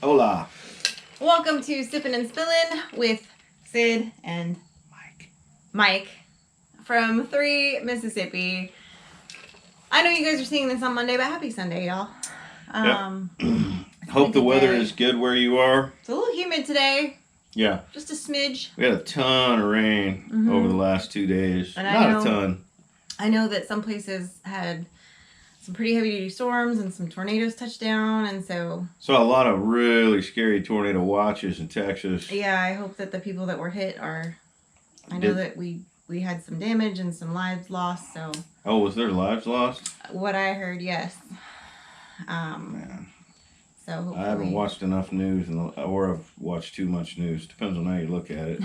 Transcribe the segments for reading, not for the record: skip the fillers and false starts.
Hola. Welcome to Sippin Spillin with Sid and Mike from 3 Mississippi. I know you guys are seeing this on Monday, but happy Sunday, y'all. Hope the weather is good where you are. It's a little humid today. Yeah. Just a smidge. We had a ton of rain over the last 2 days. And Not a ton. I know that some places had some pretty heavy-duty storms and some tornadoes touched down, and so a lot of really scary tornado watches in Texas. Yeah, I hope that the people that were hit are... I know that we had some damage and some lives lost, so... Oh, was there lives lost? What I heard, yes. Man. So hopefully... I haven't watched enough news, or I've watched too much news. Depends on how you look at it.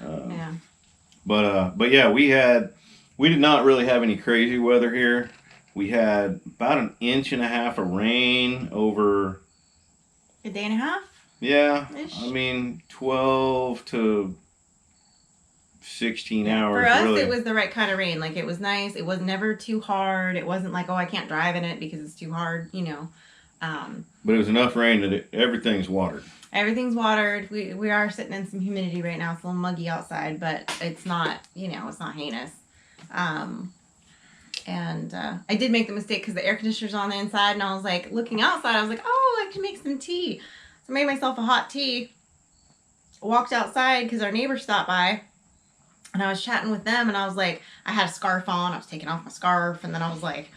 Yeah. But yeah, we did not really have any crazy weather here. We had about 1.5 inches of rain over... A day and a half? Yeah. Ish. I mean, 12 to 16 hours. For us, really. It was the right kind of rain. Like, it was nice. It was never too hard. It wasn't like, oh, I can't drive in it because it's too hard, you know. But it was enough rain that everything's watered. Everything's watered. We are sitting in some humidity right now. It's a little muggy outside, but it's not, it's not heinous. And I did make the mistake because the air conditioner's on the inside, and I was like, looking outside, I was like, oh, I can make some tea. So I made myself a hot tea, walked outside because our neighbor stopped by, and I was chatting with them, and I was like, I had a scarf on, I was taking off my scarf, and then I was like,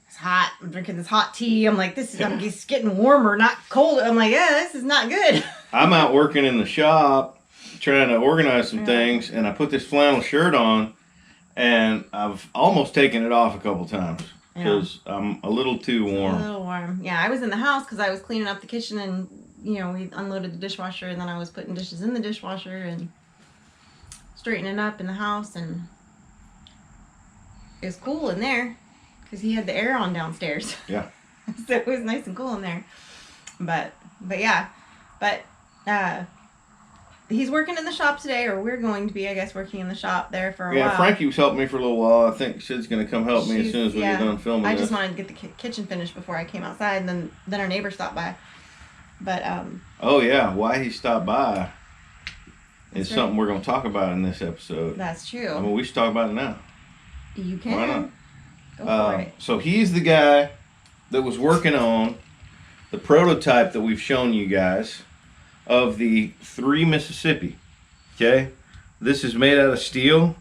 it's hot, I'm drinking this hot tea, I'm like, it's getting warmer, not colder. I'm like, yeah, this is not good. I'm out working in the shop, trying to organize some things, and I put this flannel shirt on, and I've almost taken it off a couple times because I'm a little too warm. A little warm. Yeah, I was in the house because I was cleaning up the kitchen, and, we unloaded the dishwasher, and then I was putting dishes in the dishwasher and straightening up in the house, and it was cool in there because he had the air on downstairs. Yeah. So it was nice and cool in there. But yeah. But he's working in the shop today, or we're going to be, I guess, working in the shop there for a while. Yeah, Frankie was helping me for a little while. I think Sid's going to come help me as soon as we get done filming I just wanted to get the kitchen finished before I came outside, and then our neighbor stopped by. But oh yeah, why he stopped by is something we're going to talk about in this episode. That's true. I mean, we should talk about it now. You can. Why not? Go for it. So he's the guy that was working on the prototype that we've shown you guys of the 3 Mississippi. Okay, this is made out of steel,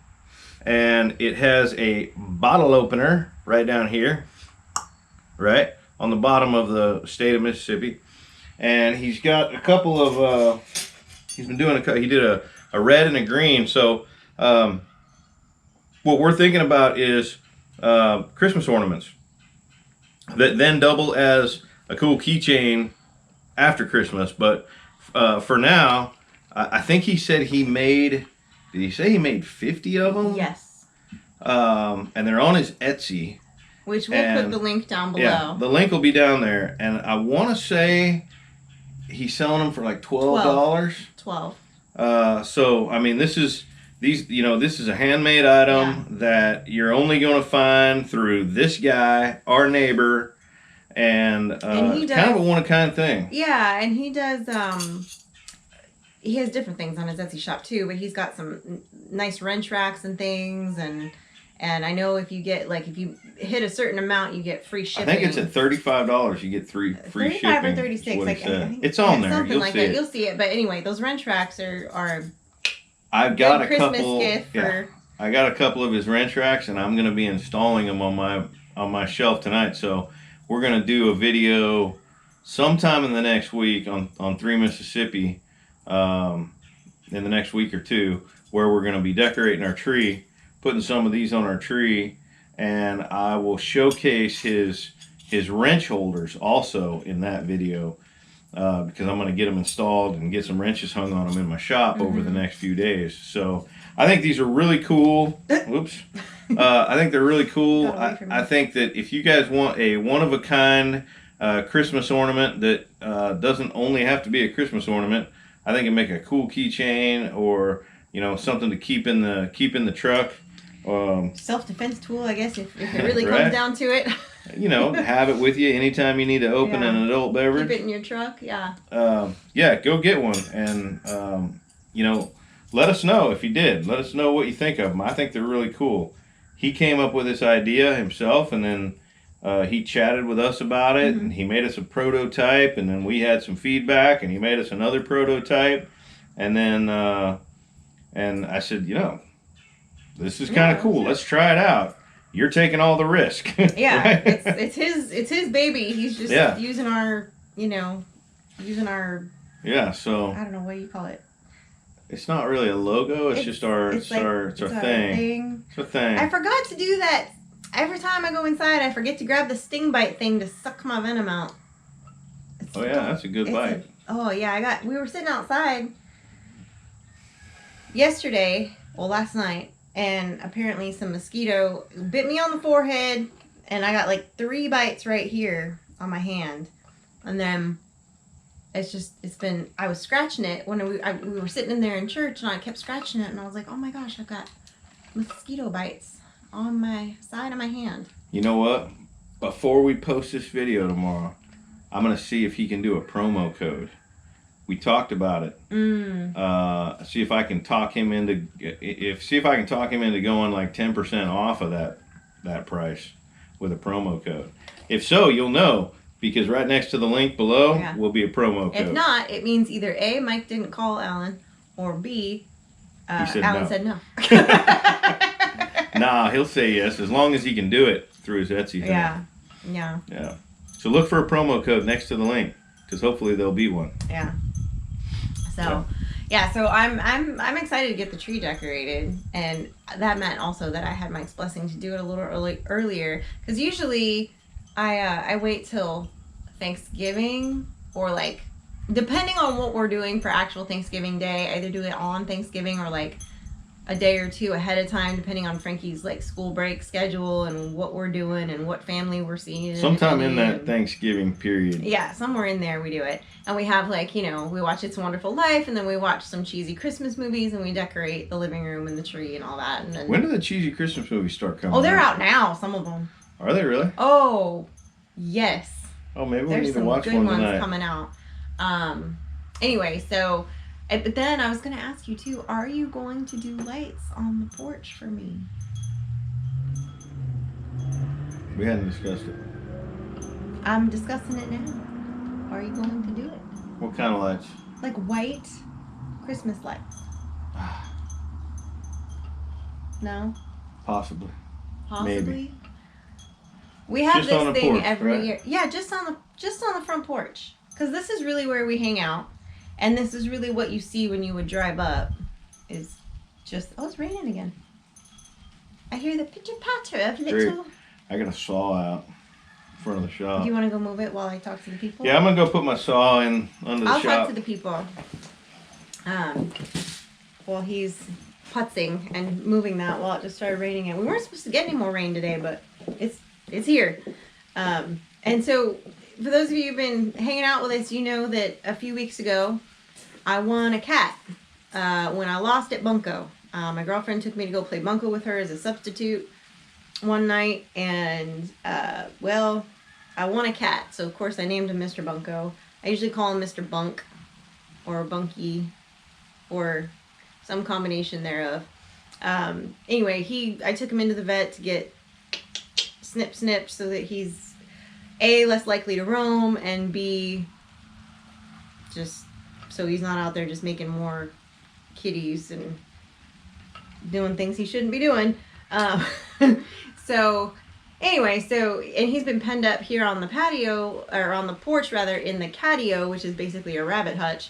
and it has a bottle opener right down here, right on the bottom of the state of Mississippi. And he's got a couple of he's been doing he did a red and a green. So what we're thinking about is Christmas ornaments that then double as a cool keychain after Christmas. But for now, I think he said he made, did he say he made 50 of them? Yes. And they're on his Etsy. Which we'll put the link down below. Yeah, the link will be down there. And I want to say he's selling them for like $12. 12. So, I mean, this is a handmade item that you're only going to find through this guy, our neighbor, and he does, kind of a one-of-a-kind thing. Yeah, and he does, he has different things on his Etsy shop too, but he's got some nice wrench racks and things, and I know if you get, if you hit a certain amount, you get free shipping. I think it's at $35, you get free shipping. 35 or 36, I think it's on there. Something like that. You'll see it. But anyway, those wrench racks are I've got a Christmas couple. Gift for... I got a couple of his wrench racks, and I'm going to be installing them on my shelf tonight. So we're going to do a video sometime in the next week on 3 Mississippi, in the next week or two, where we're going to be decorating our tree, putting some of these on our tree, and I will showcase his wrench holders also in that video, because I'm going to get them installed and get some wrenches hung on them in my shop over the next few days. So I think these are really cool. Whoops. I think they're really cool. I think that if you guys want a one-of-a-kind Christmas ornament that doesn't only have to be a Christmas ornament, I think it'd make a cool keychain, or something to keep in the truck. Self-defense tool, I guess, if it really comes down to it. You know, have it with you anytime you need to open Yeah. an adult beverage. Keep it in your truck. Yeah. Yeah, go get one, and you know, let us know if you did. Let us know what you think of them. I think they're really cool. He came up with this idea himself, and then he chatted with us about it, and he made us a prototype, and then we had some feedback, and he made us another prototype, and then and I said, you know, this is kind of cool. Let's try it out. You're taking all the risk. Yeah, right? it's his baby. He's just using our, using our. Yeah, so I don't know, what do you call it? It's not really a logo. It's just our thing. It's our thing. I forgot to do that. Every time I go inside, I forget to grab the sting bite thing to suck my venom out. Oh yeah, that's a good bite. We were sitting outside yesterday, last night, and apparently some mosquito bit me on the forehead, and I got like 3 bites right here on my hand. And then I was scratching it when we were sitting in there in church, and I kept scratching it, and I was like, oh my gosh, I've got mosquito bites on my side of my hand. You know what? Before we post this video tomorrow, I'm going to see if he can do a promo code. We talked about it. See if I can talk him into going like 10% off of that price with a promo code. If so, you'll know, because right next to the link below will be a promo code. If not, it means either A, Mike didn't call Alan, or B, Alan said no. Nah, he'll say yes as long as he can do it through his Etsy thing. Yeah. So look for a promo code next to the link, because hopefully there'll be one. Yeah. So I'm excited to get the tree decorated, and that meant also that I had Mike's blessing to do it a little earlier, because usually I wait till Thanksgiving, or like depending on what we're doing for actual Thanksgiving Day, I either do it on Thanksgiving or like a day or two ahead of time, depending on Frankie's like school break schedule and what we're doing and what family we're seeing. Sometime in that Thanksgiving period. Yeah, somewhere in there we do it. And we have we watch It's a Wonderful Life, and then we watch some cheesy Christmas movies, and we decorate the living room and the tree and all that. And then, when do the cheesy Christmas movies start coming? Oh, they're out now, some of them. Are they really? Oh, yes. Oh, maybe we need to watch one tonight. There's some good ones coming out. Anyway, so... But then I was going to ask you too, are you going to do lights on the porch for me? We hadn't discussed it. I'm discussing it now. Are you going to do it? What kind of lights? Like white Christmas lights. No? Possibly. Maybe. We have just this thing porch, every year. Yeah, just on the front porch. Because this is really where we hang out. And this is really what you see when you would drive up. Is just... Oh, it's raining again. I hear the pitter-patter of little... I got a saw out in front of the shop. Do you want to go move it while I talk to the people? Yeah, I'm going to go put my saw in under the shop. I'll talk to the people. While he's putzing and moving that while it just started raining. And we weren't supposed to get any more rain today, but it's here. And so... For those of you who've been hanging out with us, you know that a few weeks ago, I won a cat when I lost at Bunko. My girlfriend took me to go play Bunko with her as a substitute one night, and, I won a cat. So, of course, I named him Mr. Bunko. I usually call him Mr. Bunk, or Bunky, or some combination thereof. Anyway, I took him into the vet to get snipped so that he's A, less likely to roam, and B, just so he's not out there just making more kitties and doing things he shouldn't be doing. So, anyway, and he's been penned up here on the patio, or on the porch rather, in the catio, which is basically a rabbit hutch.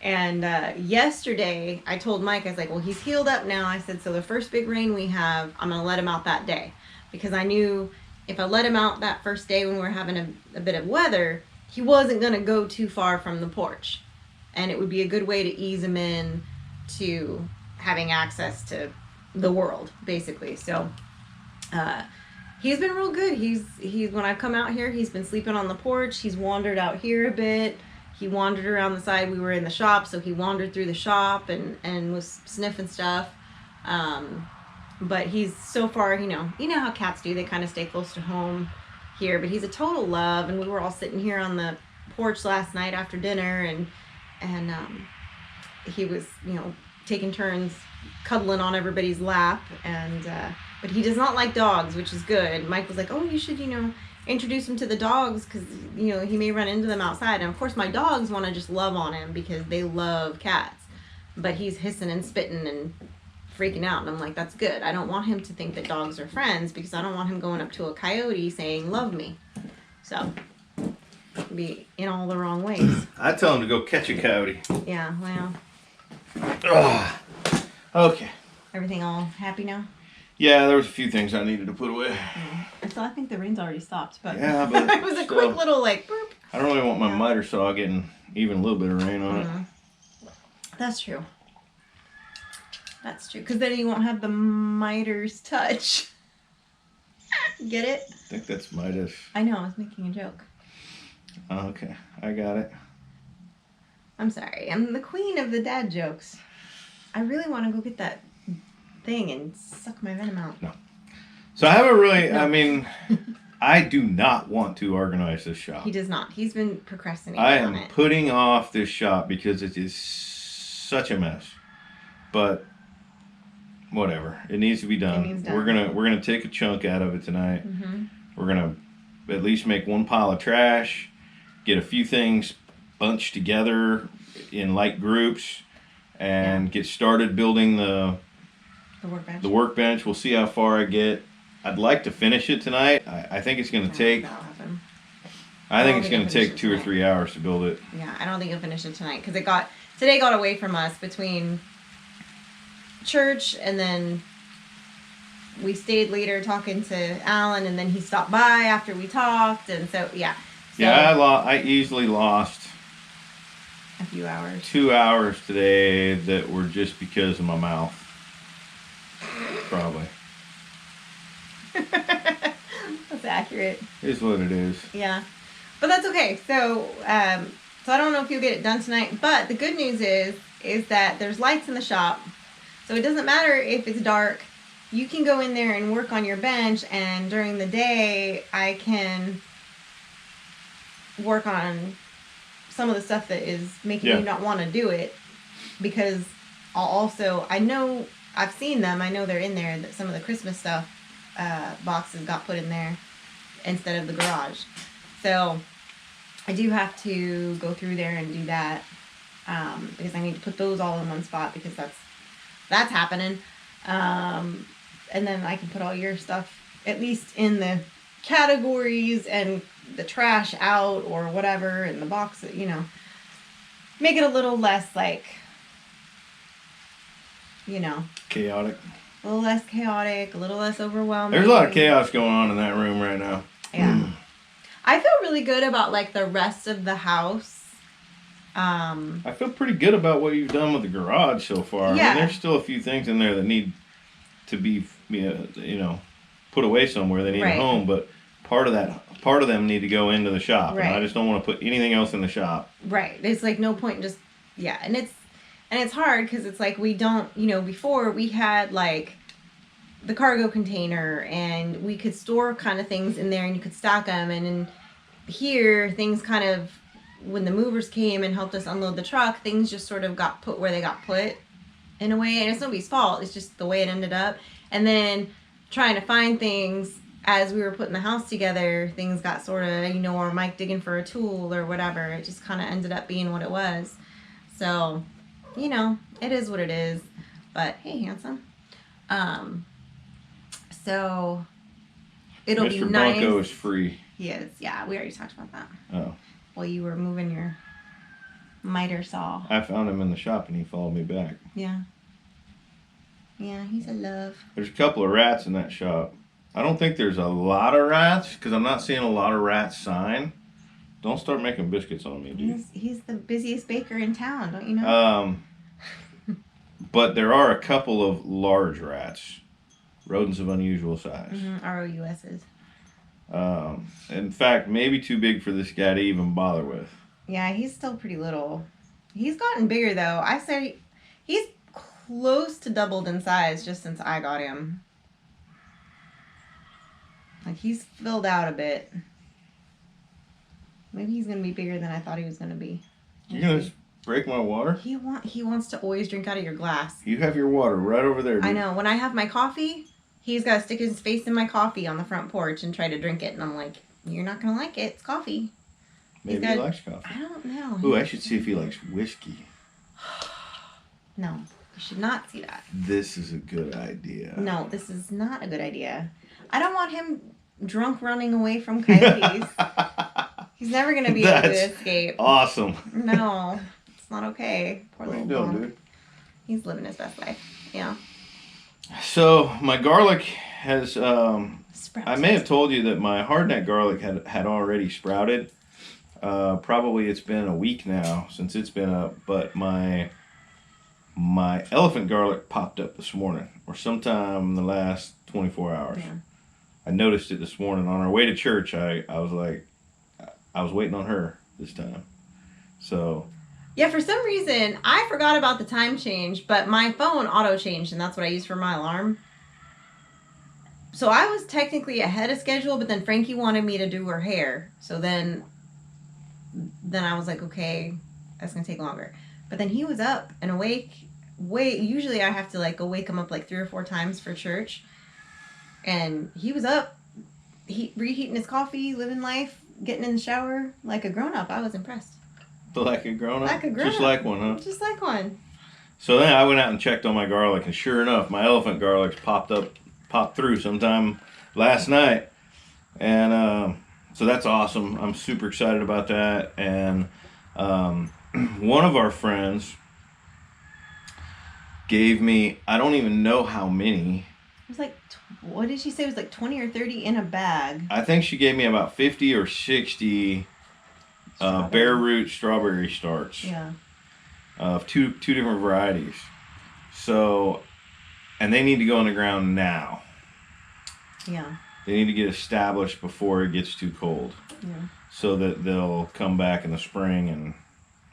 And yesterday, I told Mike, I was like, well, he's healed up now. I said, so the first big rain we have, I'm going to let him out that day. Because I knew... if I let him out that first day when we were having a bit of weather, he wasn't going to go too far from the porch. And it would be a good way to ease him in to having access to the world, basically. So, he's been real good. He's when I've come out here, he's been sleeping on the porch. He's wandered out here a bit. He wandered around the side. We were in the shop, so he wandered through the shop and was sniffing stuff. But he's so far, you know how cats do. They kind of stay close to home. here, but he's a total love. And we were all sitting here on the porch last night after dinner, and he was, taking turns cuddling on everybody's lap, and but he does not like dogs, which is good. Mike was like, oh, you should, introduce him to the dogs, because he may run into them outside. And of course my dogs want to just love on him because they love cats, but he's hissing and spitting and freaking out, and I'm like, that's good. I don't want him to think that dogs are friends, because I don't want him going up to a coyote saying love me. So be in all the wrong ways. I tell him to go catch a coyote. Yeah, well. Ugh. Okay. Everything all happy now? Yeah, there was a few things I needed to put away. Yeah. So I think the rain's already stopped, but yeah, but it was a quick little boop. I don't really want my miter saw getting even a little bit of rain on it. That's true. That's true, because then you won't have the miter's touch. Get it? I think that's Midas. I know, I was making a joke. Oh, okay, I got it. I'm sorry, I'm the queen of the dad jokes. I really want to go get that thing and suck my venom out. No. So I haven't really, I mean, I do not want to organize this shop. He does not. He's been procrastinating I on am it. putting off this shop because it is such a mess. But whatever, it needs to be done. It needs done. We're gonna take a chunk out of it tonight. Mm-hmm. We're gonna at least make one pile of trash, get a few things bunched together in light groups, and get started building the workbench. The workbench. We'll see how far I get. I'd like to finish it tonight. I think it's gonna take. I think it's gonna take 2 or 3 hours to build it. Yeah, I don't think you'll finish it tonight, because today got away from us between church, and then we stayed later talking to Alan, and then he stopped by after we talked, and so yeah. So, yeah, I easily lost a few hours. 2 hours today that were just because of my mouth. Probably. That's accurate. Is what it is. Yeah, but that's okay. So so I don't know if you'll get it done tonight, but the good news is that there's lights in the shop. So it doesn't matter if it's dark. You can go in there and work on your bench, and during the day, I can work on some of the stuff that is making you not want to do it, because I know I've seen them. I know they're in there, that some of the Christmas stuff boxes got put in there instead of the garage. So I do have to go through there and do that, because I need to put those all in one spot, because that's happening. And then I can put all your stuff at least in the categories, and the trash out or whatever, and the box, make it a little less chaotic. A little less chaotic, a little less overwhelming. There's a lot of chaos going on in that room right now. Yeah. I feel really good about the rest of the house. I feel pretty good about what you've done with the garage so far. Yeah. I mean, there's still a few things in there that need to be, put away somewhere. They need a home, but part of them need to go into the shop. Right. And I just don't want to put anything else in the shop. Right. There's no point in just, and it's hard, because it's we don't, before we had the cargo container, and we could store kind of things in there, and you could stock them, and in here things kind of, when the movers came and helped us unload the truck, things just sort of got put where they got put in a way, and it's nobody's fault, it's just the way it ended up. And then trying to find things as we were putting the house together, things got sort of, or Mike digging for a tool or whatever, it just kind of ended up being what it was. So, it is what it is. But hey, handsome. So it'll be Mr. nice. Bronco is free. He is. Yeah, we already talked about that. Oh. While you were moving your miter saw. I found him in the shop and he followed me back. Yeah. Yeah, he's a love. There's a couple of rats in that shop. I don't think there's a lot of rats, because I'm not seeing a lot of rats sign. Don't start making biscuits on me, dude. He's the busiest baker in town, don't you know? But there are a couple of large rats. Rodents of unusual size. Mm-hmm. ROUSs. In fact, maybe too big for this guy to even bother with. Yeah, he's still pretty little. He's gotten bigger, though. I say he's close to doubled in size just since I got him. Like, he's filled out a bit. Maybe he's gonna be bigger than I thought he was gonna be. You're gonna break my water? He wants to always drink out of your glass. You have your water right over there, dude. I know. When I have my coffee, he's got to stick his face in my coffee on the front porch and try to drink it. And I'm like, you're not going to like it. It's coffee. Maybe he likes coffee. I don't know. Ooh, I should see if he likes whiskey. No, you should not see that. This is a good idea. No, this is not a good idea. I don't want him drunk running away from coyotes. He's never going to be able to escape. Awesome. No, it's not okay. Poor What are you little doing, bum. dude? He's living his best life. Yeah. So my garlic has. Sprouts. I may have told you that my hardneck garlic had already sprouted. Probably it's been a week now since it's been up, but my elephant garlic popped up this morning, or sometime in the last 24 hours. Yeah. I noticed it this morning on our way to church. I was like, I was waiting on her this time. So. Yeah, for some reason, I forgot about the time change, but my phone auto-changed, and that's what I use for my alarm. So I was technically ahead of schedule, but then Frankie wanted me to do her hair. So then I was like, okay, that's going to take longer. But then he was up and awake. Usually I have to like go wake him up like 3 or 4 times for church. And he was up, reheating his coffee, living life, getting in the shower like a grown-up. I was impressed. Like a grown-up? Like a grown-up. Just like one, huh? Just like one. So then I went out and checked on my garlic, and sure enough, my elephant garlics popped through sometime last night. And so that's awesome. I'm super excited about that. And one of our friends gave me, I don't even know how many. It was like, what did she say? It was like 20 or 30 in a bag. I think she gave me about 50 or 60 bare root strawberry starts. Yeah. Of two different varieties. So, and they need to go in the ground now. Yeah. They need to get established before it gets too cold. Yeah. So that they'll come back in the spring and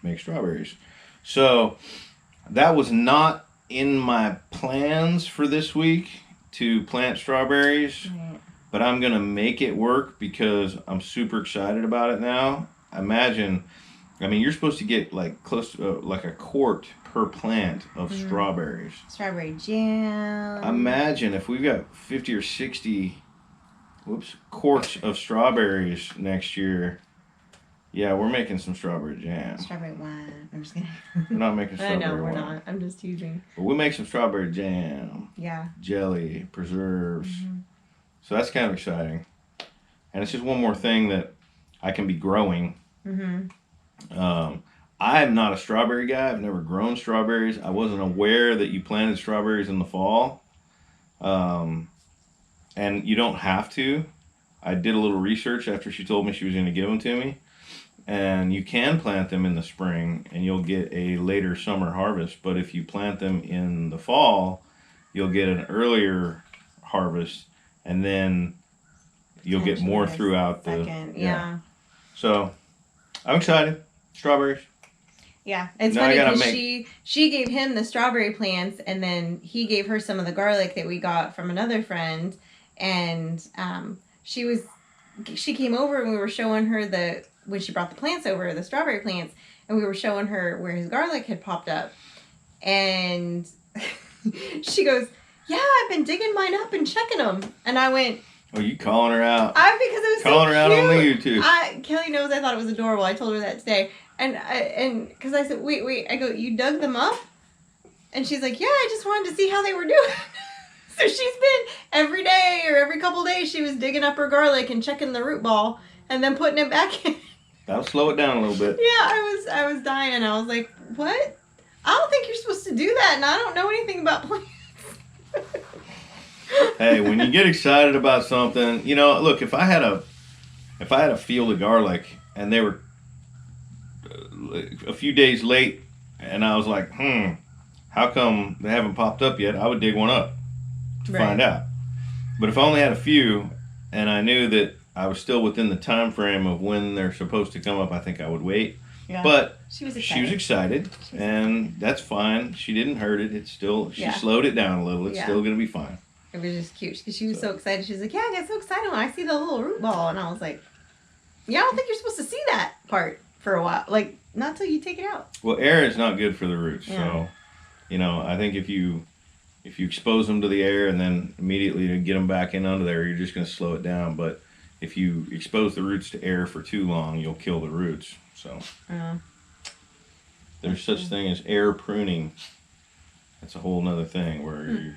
make strawberries. So, that was not in my plans for this week to plant strawberries. Right. But I'm going to make it work because I'm super excited about it now. Imagine, I mean, you're supposed to get like close to like a quart per plant of strawberries. Strawberry jam. Imagine if we've got 50 or 60 quarts of strawberries next year. Yeah, we're making some strawberry jam. Strawberry wine. I'm just kidding. We're not making I strawberry know, we're wine. not. I'm just teasing. But we'll make some strawberry jam. Yeah. Jelly, preserves. So that's kind of exciting. And it's just one more thing that I can be growing. I'm not a strawberry guy. I've never grown strawberries. I wasn't aware that you planted strawberries in the fall. And you don't have to. I did a little research after she told me she was going to give them to me. And you can plant them in the spring and you'll get a later summer harvest. But if you plant them in the fall, you'll get an earlier harvest. And then you'll get more throughout the... Yeah. So, I'm excited. Strawberries. Yeah, it's Now I funny gotta because she gave him the strawberry plants, and then he gave her some of the garlic that we got from another friend, and she came over and we were showing her when she brought the plants over, the strawberry plants, and we were showing her where his garlic had popped up, and she goes, "Yeah, I've been digging mine up and checking them," and I went, Oh, you calling her out? because it was calling so her out on the cute. YouTube. Kelly knows I thought it was adorable. I told her that today. And because I said, wait, I go, you dug them up? And she's like, yeah, I just wanted to see how they were doing. So she's been every day or every couple days, she was digging up her garlic and checking the root ball and then putting it back in. That'll slow it down a little bit. Yeah, I was dying. I was like, what? I don't think you're supposed to do that, and I don't know anything about plants. Hey, when you get excited about something, look, if I had a field of garlic and they were a few days late and I was like, how come they haven't popped up yet? I would dig one up to find out. But if I only had a few and I knew that I was still within the time frame of when they're supposed to come up, I think I would wait. Yeah. But she was excited and that's fine. She didn't hurt it. It's still, she slowed it down a little. It's still going to be fine. It was just cute because she was so excited. She was like, "Yeah, I get so excited when I see the little root ball," and I was like, "Yeah, I don't think you're supposed to see that part for a while. Like, not till you take it out." Well, air is not good for the roots. Yeah. So, I think if you expose them to the air and then immediately to get them back in under there, you're just going to slow it down. But if you expose the roots to air for too long, you'll kill the roots. So there's such thing as air pruning. That's a whole nother thing where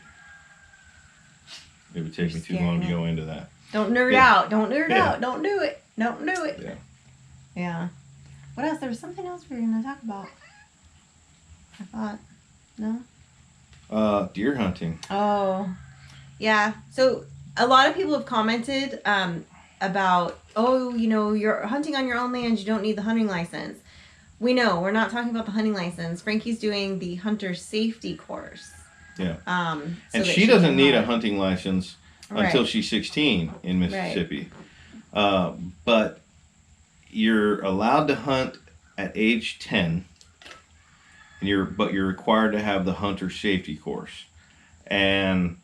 it would take me too long to go into that. Don't nerd out. Don't nerd out. Don't do it. Don't do it. Yeah. Yeah. What else? There was something else we were going to talk about. I thought. No? Deer hunting. Oh. Yeah. So a lot of people have commented about, you're hunting on your own land. You don't need the hunting license. We know. We're not talking about the hunting license. Frankie's doing the hunter safety course. Yeah. And she doesn't need a hunting license until she's 16 in Mississippi. Right. But you're allowed to hunt at age 10, but you're required to have the hunter safety course. And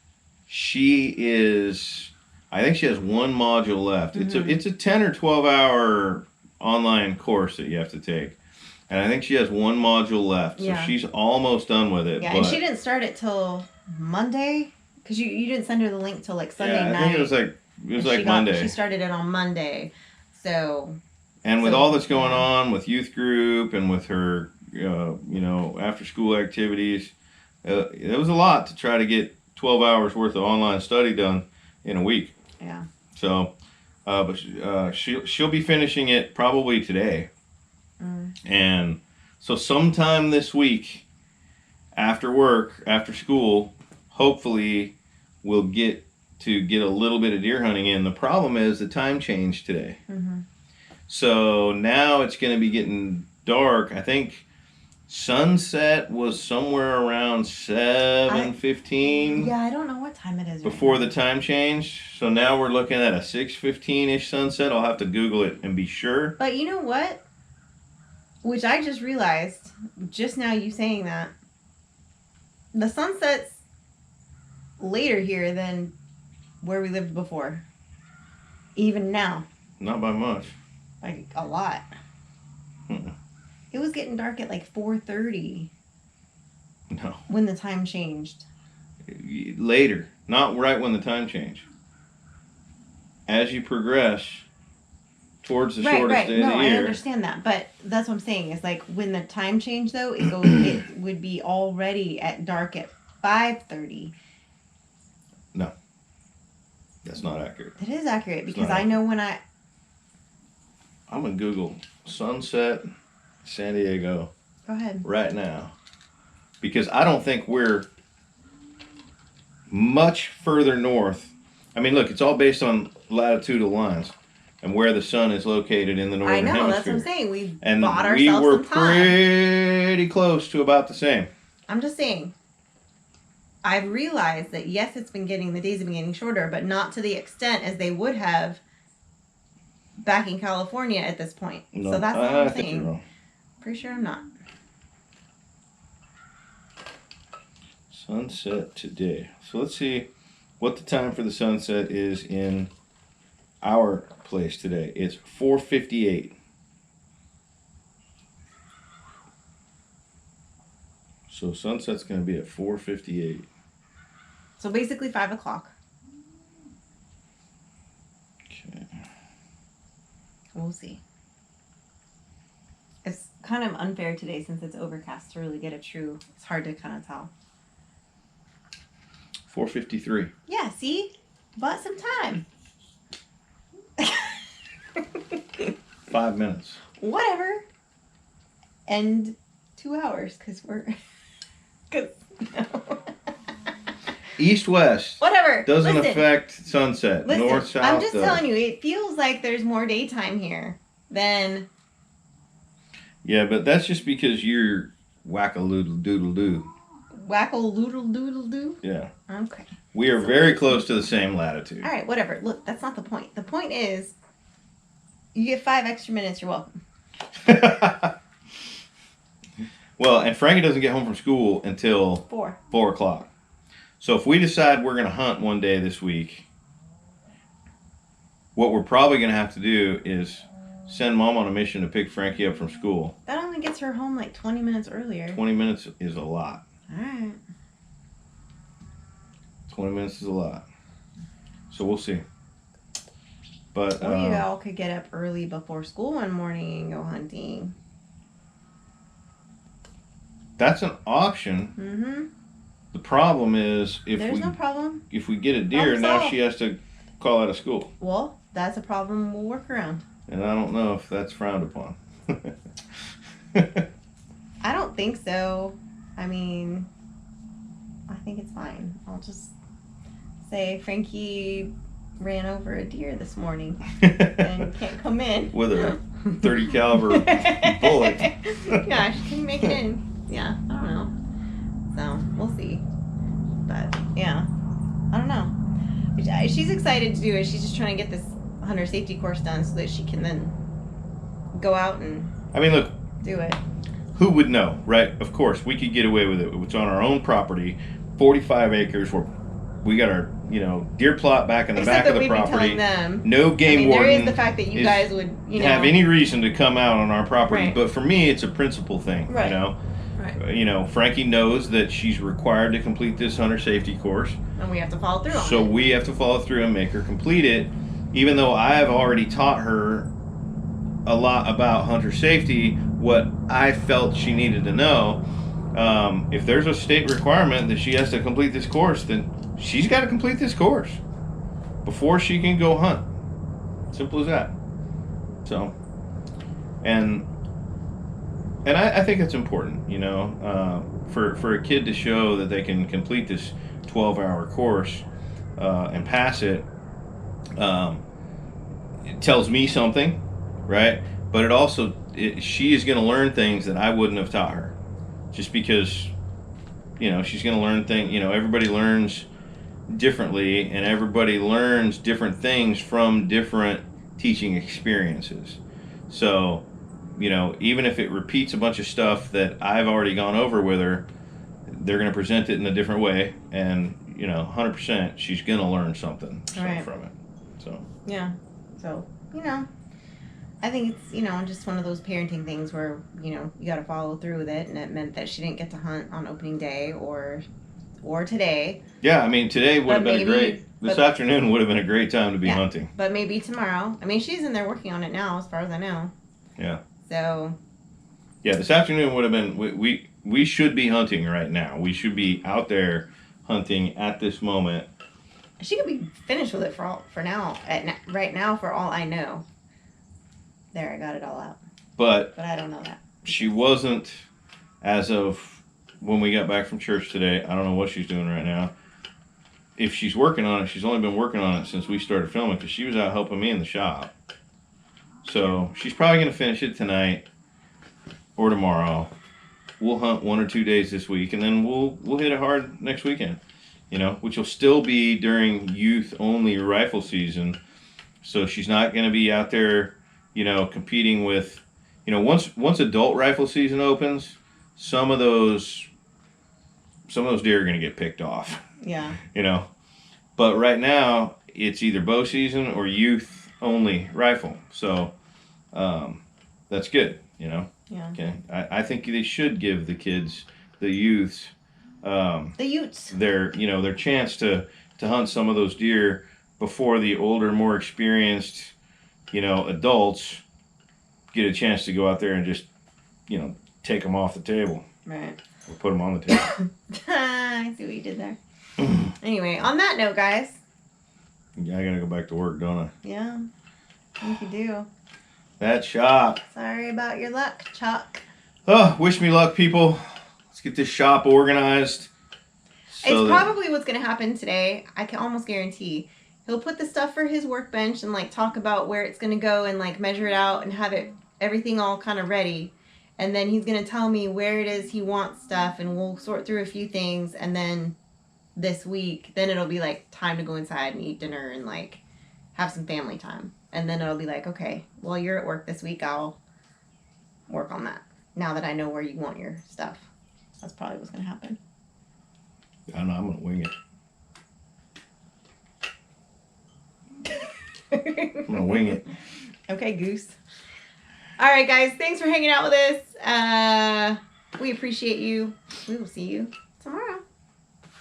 I think she has one module left. Mm-hmm. It's a 10 or 12 hour online course that you have to take. And I think she has one module left, so she's almost done with it. Yeah, and she didn't start it till Monday, because you didn't send her the link till like Sunday night. I think it was like Monday. She started it on Monday, so. And with all that's going on with youth group and with her, after school activities, it was a lot to try to get 12 hours worth of online study done in a week. Yeah. So, but she'll be finishing it probably today. And so sometime this week, after work, after school, hopefully we'll get a little bit of deer hunting in. The problem is the time changed today. Mm-hmm. So now it's going to be getting dark. I think sunset was somewhere around 7:15. Yeah, I don't know what time it is. Before the time change. So now we're looking at a 6:15-ish sunset. I'll have to Google it and be sure. But you know what? Which I just realized, just now you saying that, the sunset's later here than where we lived before. Even now. Not by much. Like, a lot. Mm-mm. It was getting dark at like 4:30. No. When the time changed. Later. Not right when the time changed. As you progress towards the shortest day of the year. I understand that, but that's what I'm saying. Is like when the time changed, though, it would be already at dark at 5:30. No, that's not accurate. It is accurate because I know when I'm gonna Google sunset San Diego. Go ahead. Right now, because I don't think we're much further north. I mean, look, it's all based on latitudinal lines and where the sun is located in the northern hemisphere. I know, that's what I'm saying. We and bought ourselves we were some time. Pretty close to about the same. I'm just saying. I've realized that yes, the days have been getting shorter, but not to the extent as they would have back in California at this point. No, so that's what I'm think saying. You're wrong. Pretty sure I'm not. Sunset today. So let's see what the time for the sunset is in our place today. It's 4:58. So sunset's going to be at 4:58. So basically 5 o'clock. Okay. We'll see. It's kind of unfair today since it's overcast to really get it's hard to kind of tell. 4:53. Yeah, see? Bought some time. 5 minutes. Whatever. And 2 hours, because no. East-west. Whatever. Doesn't affect sunset. North-south. I'm just telling you, it feels like there's more daytime here than... Yeah, but that's just because you're whack-a-loodle-doodle-doo. Whackle-loodle-doodle-doo? Yeah. Okay. We are very close to the same latitude. All right, whatever. Look, that's not the point. The point is, you get 5 extra minutes, you're welcome. Well, and Frankie doesn't get home from school until 4 o'clock. So if we decide we're going to hunt one day this week, what we're probably going to have to do is send Mom on a mission to pick Frankie up from school. That only gets her home like 20 minutes earlier. 20 minutes is a lot. All right. 20 minutes is a lot. So we'll see. But Or you all could get up early before school one morning and go hunting. that's an option. Mm-hmm. The problem is There's no problem. if we get a deer, Problem now solved. she has to call out of school. Well, that's a problem we'll work around. And I don't know if that's frowned upon. I don't think so. I mean, I think it's fine. I'll just say Frankie ran over a deer this morning and can't come in. With a 30 caliber bullet. Yeah, she can make it in. Yeah, I don't know. So, we'll see. But, yeah, I don't know. She's excited to do it. She's just trying to get this hunter safety course done so that she can then go out and I mean, look, do it. who would know, right? Of course, we could get away with it. It's on our own property, 45 acres. We got our, deer plot back in the Except back that of the we'd be property. telling them. No game there warden is the fact that you is- guys would, have any reason to come out on our property. Right. But for me, it's a principle thing. Right. Right. Right. Frankie knows that she's required to complete this hunter safety course. And we have to follow through on So it. we have to follow through and make her complete it, even though I have already taught her a lot about hunter safety, what I felt she needed to know. If there's a state requirement that she has to complete this course, then she's got to complete this course before she can go hunt. Simple as that. So, and I think it's important, for a kid to show that they can complete this 12-hour course and pass it. It tells me something, right? But it also, she is going to learn things that I wouldn't have taught her, just because, she's going to learn things. Everybody learns differently, and everybody learns different things from different teaching experiences. So, even if it repeats a bunch of stuff that I've already gone over with her, they're going to present it in a different way, and 100% she's going to learn something Right. from it. So Yeah. So, I think it's, just one of those parenting things where, you got to follow through with it. And it meant that she didn't get to hunt on opening day or today. yeah, I mean, today would have But been maybe- this afternoon would have been a great time to be Yeah. hunting. But maybe tomorrow. I mean, she's in there working on it now, as far as I know. Yeah. So, Yeah, this afternoon would have been. We should be hunting right now. We should be out there hunting at this moment. she could be finished with it right now, for all I know. There, I got it all out. But But I don't know that. she wasn't, as of when we got back from church today. I don't know what she's doing right now. If she's working on it, she's only been working on it since we started filming, because she was out helping me in the shop. So she's probably going to finish it tonight or tomorrow. We'll hunt 1 or 2 days this week, and then we'll hit it hard next weekend. Which will still be during youth only rifle season. So she's not going to be out there, competing with, once adult rifle season opens, some of those deer are going to get picked off. Yeah. But right now it's either bow season or youth only rifle. So that's good. Yeah. Okay. I think they should give the kids, the youths, The Utes. their chance to hunt some of those deer before the older, more experienced, adults get a chance to go out there and just, take them off the table Right. or put them on the table. I see what you did there. Anyway, on that note, guys. Yeah, I gotta go back to work, don't I? Yeah. I think you do. That shop. Sorry about your luck, Chuck. Oh, wish me luck, people. Let's get this shop organized. It's probably what's going to happen today. I can almost guarantee. He'll put the stuff for his workbench and talk about where it's going to go and measure it out and have everything all kind of ready. And then he's going to tell me where it is he wants stuff, and we'll sort through a few things. And then this week, then it'll be time to go inside and eat dinner and have some family time. And then it'll be okay, well, you're at work this week. I'll work on that now that I know where you want your stuff. That's probably what's going to happen. I don't know, I'm gonna wing it. I'm gonna wing it. Okay, Goose. All right, guys. Thanks for hanging out with us. We appreciate you. We will see you